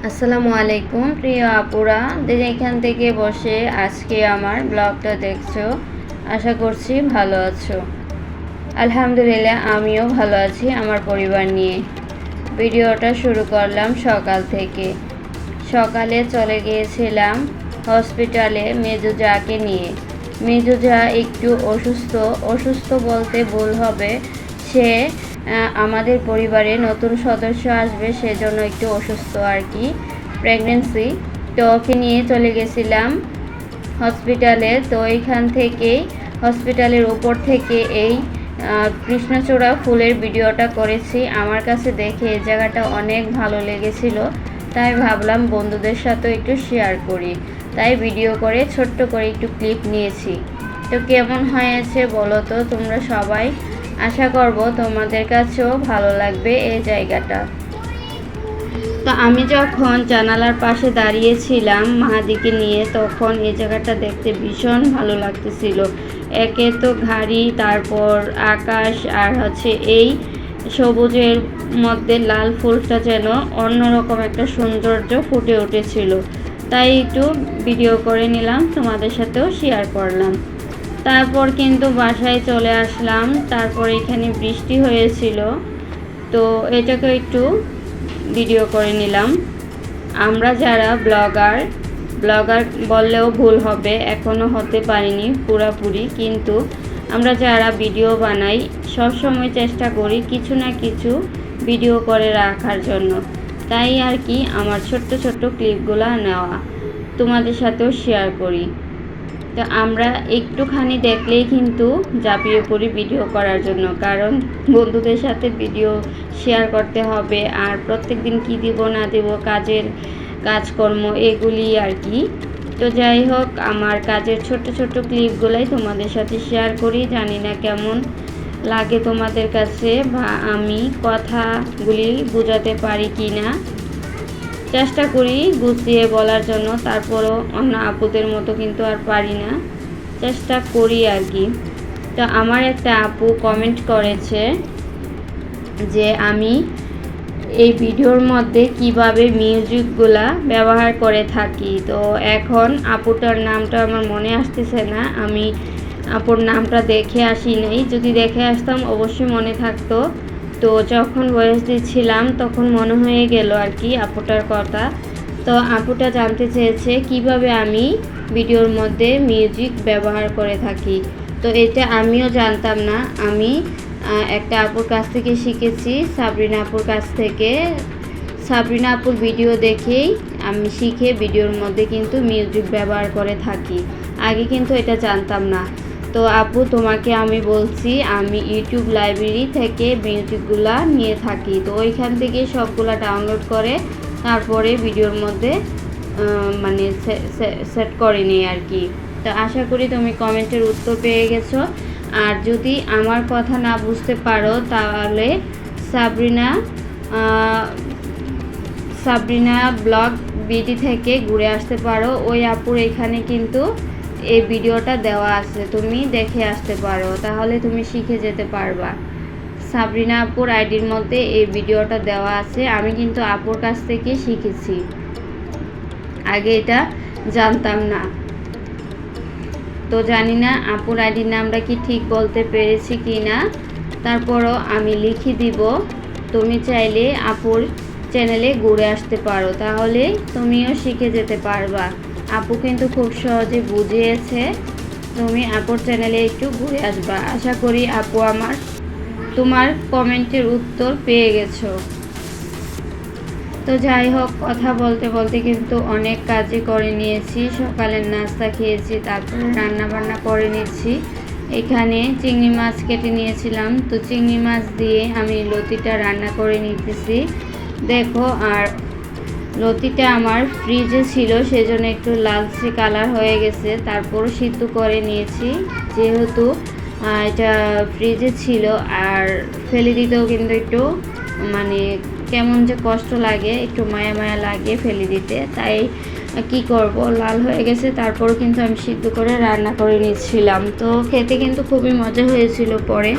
আসসালামু আলাইকুম প্রিয় আপুরা, যেখান থেকে বসে আজকে আমার ব্লগটা দেখছো, আশা করছি ভালো আছো। আলহামদুলিল্লাহ, আমিও ভালো আছি আমার পরিবার নিয়ে। ভিডিওটা শুরু করলাম সকাল থেকে। সকালে চলে গিয়েছিলাম হসপিটালে মেজোজাকে নিয়ে। মেজোজা একটু অসুস্থ বলতে ভুল হবে। সে আমাদের পরিবারে নতুন সদস্য আসবে, সেজন্য একটু অসুস্থ আর কি, প্রেগনেন্সি। তো ওকে নিয়ে চলে গেছিলাম হসপিটালে। তো এইখান থেকেই হসপিটালের উপর থেকে এই কৃষ্ণচূড়া ফুলের ভিডিওটা করেছি। আমার কাছে দেখে এই জায়গাটা অনেক ভালো লেগেছিল, তাই ভাবলাম বন্ধুদের সাথে একটু শেয়ার করি। তাই ভিডিও করে ছোট্ট করে একটু ক্লিপ নিয়েছি। তো কেমন হয়েছে বলো তো তোমরা সবাই। আশা করব তোমাদের কাছেও ভালো লাগবে এই জায়গাটা। তো আমি যখন জানালার পাশে দাঁড়িয়েছিলাম মাহাদিকে নিয়ে, তখন এই জায়গাটা দেখতে ভীষণ ভালো লাগতেছিল। একে তো ঘাড়ি, তারপর আকাশ, আর এই সবুজের মধ্যে লাল ফুলটা যেন অন্যরকম একটা সৌন্দর্য ফুটে উঠেছিল। তাই একটু ভিডিও করে নিলাম, তোমাদের সাথেও শেয়ার করলাম। তারপর কিন্তু বাসায় চলে আসলাম। তারপর এখানে বৃষ্টি হয়েছিল, তো এটাকে একটু ভিডিও করে নিলাম। আমরা যারা ব্লগার বললেও ভুল হবে, এখনও হতে পারিনি পুরাপুরি, কিন্তু আমরা যারা ভিডিও বানাই সবসময় চেষ্টা করি কিছু না কিছু ভিডিও করে রাখার জন্য। তাই আর কি আমার ছোট্ট ক্লিপগুলো নেওয়া, তোমাদের সাথেও শেয়ার করি। তো আমরা একটুখানি দেখলেই কিন্তু ঝাঁপিয়ে পড়ি ভিডিও করার জন্য, কারণ বন্ধুদের সাথে ভিডিও শেয়ার করতে হবে। আর প্রত্যেক দিন কী দিব না দেব, কাজকর্ম এগুলি আর কি। তো যাই হোক, আমার কাজের ছোট্ট ক্লিপগুলাই তোমাদের সাথে শেয়ার করি। জানি না কেমন লাগে তোমাদের কাছে, বা আমি কথাগুলি বোঝাতে পারি কি না। চেষ্টা করি গুছিয়ে বলার জন্য, তারপরও অন্য আপুদের মতো কিন্তু আর পারি না, চেষ্টা করি আর কি। তো আমার একটা আপু কমেন্ট করেছে যে আমি এই ভিডিওর মধ্যে কিভাবে মিউজিকগুলা ব্যবহার করে থাকি। তো এখন আপুটার নামটা আমার মনে আসতেছে না, আমি আপুর নামটা দেখে আসি নাই। যদি দেখে আসতাম অবশ্যই মনে থাকতো। তো যখন ভয়েস দিচ্ছিলাম তখন মনে হয়ে গেল আর কি আপুটার কথা। তো আপুটা জানতে চেয়েছে কিভাবে আমি ভিডিওর মধ্যে মিউজিক ব্যবহার করে থাকি। তো এটা আমিও জানতাম না, আমি একটা আপুর কাছ থেকে শিখেছি, সাবরিনা আপুর কাছ থেকে। সাবরিনা আপুর ভিডিও দেখেই আমি শিখে ভিডিওর মধ্যে কিন্তু মিউজিক ব্যবহার করে থাকি। আগে কিন্তু এটা জানতাম না। তো আপু, তোমাকে আমি বলছি, আমি ইউটিউব লাইব্রেরি থেকে মিউজিকগুলা নিয়ে থাকি। তো ওইখান থেকে সবগুলা ডাউনলোড করে তারপরে ভিডিওর মধ্যে মানে সেট করে নিই আর কি। তো আশা করি তুমি কমেন্টের উত্তর পেয়ে গেছো। আর যদি আমার কথা না বুঝতে পারো তাহলে সাবরিনা ব্লগ বিডি থেকে ঘুরে আসতে পারো। ওই আপুর এখানে কিন্তু এই ভিডিওটা দেওয়া আছে, তুমি দেখে আসতে পারো, তাহলে তুমি শিখে যেতে পারবা। সাবরিনা আপুর আইডির মধ্যে এই ভিডিওটা দেওয়া আছে। আমি কিন্তু আপুর কাছ থেকে শিখেছি, আগে এটা জানতাম না। তো জানি না আপুর আইডির নামটা কি ঠিক বলতে পেরেছি কি না, তারপরও আমি লিখে দিব। তুমি চাইলে আপুর চ্যানেলে ঘুরে আসতে পারো, তাহলে তুমিও শিখে যেতে পারবা। আপু কিন্তু খুব সহজে বুঝিয়েছে, তুমি আপুর চ্যানেলে একটু ঘুরে আসবা। আশা করি আপু তোমার কমেন্টের উত্তর পেয়ে গেছো। তো যাই হোক, কথা বলতে বলতে কিন্তু অনেক কাজই করে নিয়েছি। সকালের নাস্তা খেয়েছি, তারপরে রান্না বান্না করে নিচ্ছি। এখানে চিংড়ি মাছ কেটে নিয়েছিলাম, তো চিংড়ি মাছ দিয়ে আমি লতিটা রান্না করে নিতেছি দেখো। আর লতিটা আমার ফ্রিজে ছিল, সেজন্য একটু লালচে কালার হয়ে গেছে। তারপর সিদ্ধ করে নিয়েছি, যেহেতু এটা ফ্রিজে ছিল। আর ফেলে দিতেও কিন্তু একটু মানে কেমন যে কষ্ট লাগে, একটু মায়া লাগে ফেলে দিতে। তাই কি করব, লাল হয়ে গেছে, তারপরও কিন্তু আমি সিদ্ধ করে রান্না করে নিচ্ছিলাম। তো খেতে কিন্তু খুবই মজা হয়েছিল পরে।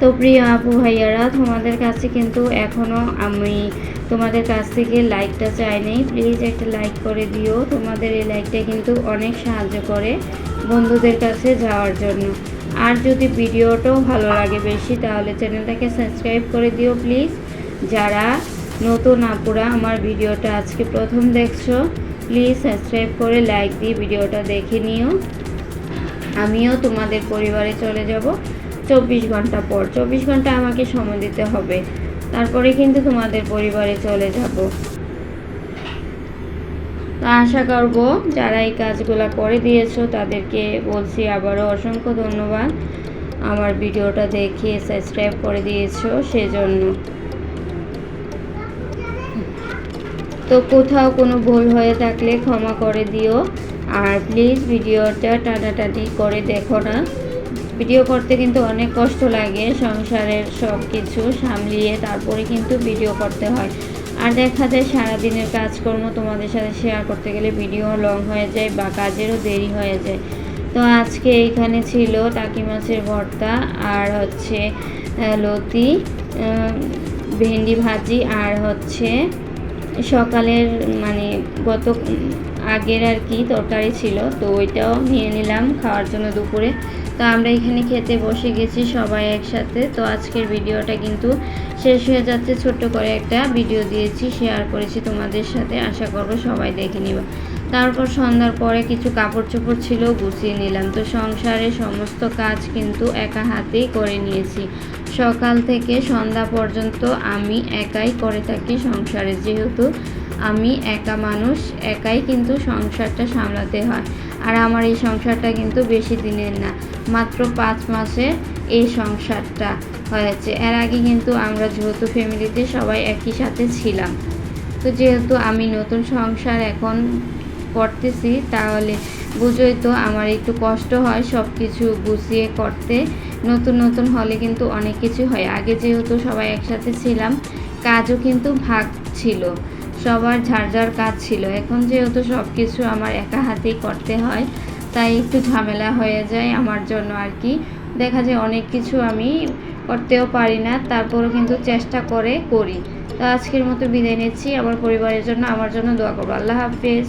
তো প্রিয় আপু ভাইয়ারা, তোমাদের কাছে কিন্তু এখনও আমি তোমাদের কাছ থেকে লাইকটা চাই নাই। প্লিজ একটা লাইক করে দিও। তোমাদের এই লাইকটা কিন্তু অনেক সাহায্য করে বন্ধুদের কাছে যাওয়ার জন্য। আর যদি ভিডিওটাও ভালো লাগে বেশি, তাহলে চ্যানেলটাকে সাবস্ক্রাইব করে দিও প্লিজ। যারা নতুন আপুরা আমার ভিডিওটা আজকে প্রথম দেখছো, প্লিজ সাবস্ক্রাইব করে লাইক দিয়ে ভিডিওটা দেখে নিও। আমিও তোমাদের পরিবারে চলে যাব 24 ঘন্টা পর। 24 ঘন্টা আমাকে সময় দিতে হবে, তারপরে কিন্তু তোমাদের পরিবারে চলে যাব। তো আশা করব যারা এই কাজগুলো করে দিয়েছো তাদেরকে বলছি আবারও অসংখ্য ধন্যবাদ আমার ভিডিওটা দেখে সাবস্ক্রাইব করে দিয়েছো সেজন্য। তো কোথাও কোনো ভুল হয়ে থাকলে ক্ষমা করে দিও। আর প্লিজ ভিডিওটা টানাটানি করে দেখো না। ভিডিও করতে কিন্তু অনেক কষ্ট লাগে, সংসারের সব কিছু সামলিয়ে তারপরে কিন্তু ভিডিও করতে হয়। আর দেখা যায় সারাদিনের কাজকর্ম তোমাদের সাথে শেয়ার করতে গেলে ভিডিও লং হয়ে যায় বা কাজেরও দেরি হয়ে যায়। তো আজকে এইখানে ছিল টাকি মাছের ভর্তা আর হচ্ছে লতি, ভেন্ডি ভাজি, আর হচ্ছে সকালের মানে গত আগের আর কি তরকারি ছিল, তো ওইটাও নিয়ে নিলাম খাওয়ার জন্য দুপুরে। তো আমরা এখানে খেতে বসে গেছি সবাই একসাথে। তো আজকের ভিডিওটা কিন্তু শেষ হয়ে যাচ্ছে, ছোট্ট করে একটা ভিডিও দিয়েছি, শেয়ার করেছি তোমাদের সাথে, আশা করবো সবাই দেখে নিবা। তারপর সন্ধ্যার পরে কিছু কাপড় চোপড় ছিল, গুছিয়ে নিলাম। তো সংসারের সমস্ত কাজ কিন্তু একা হাতেই করে নিয়েছি। সকাল থেকে সন্ধ্যা পর্যন্ত আমি একাই করে থাকি সংসারে, যেহেতু আমি একা মানুষ, একাই কিন্তু সংসারটা সামলাতে হয়। আর আমার এই সংসারটা কিন্তু বেশি দিনের না, মাত্র 5 মাসে এই সংসারটা হয়েছে। এর আগে কিন্তু আমরা যৌথ ফ্যামিলিতে সবাই একই সাথে ছিলাম। তো যেহেতু আমি নতুন সংসার এখন করতেছি, তাহলে বুঝোই তো আমার একটু কষ্ট হয় সব কিছু গুছিয়ে করতে। নতুন নতুন হলে কিন্তু অনেক কিছু হয়। আগে যেহেতু সবাই একসাথে ছিলাম, কাজও কিন্তু ভাগ ছিল, সবার যার যার কাজ ছিল। এখন যেহেতু সব কিছু আমার একা হাতেই করতে হয়, তাই একটু ঝামেলা হয়ে যায় আমার জন্য আর কি। দেখা যায় অনেক কিছু আমি করতেও পারি না, তারপরও কিন্তু চেষ্টা করে করি। তো আজকের মতো বিদায় নিচ্ছি। আমার পরিবারের জন্য, আমার জন্য দোয়া করবো। আল্লাহ হাফেজ।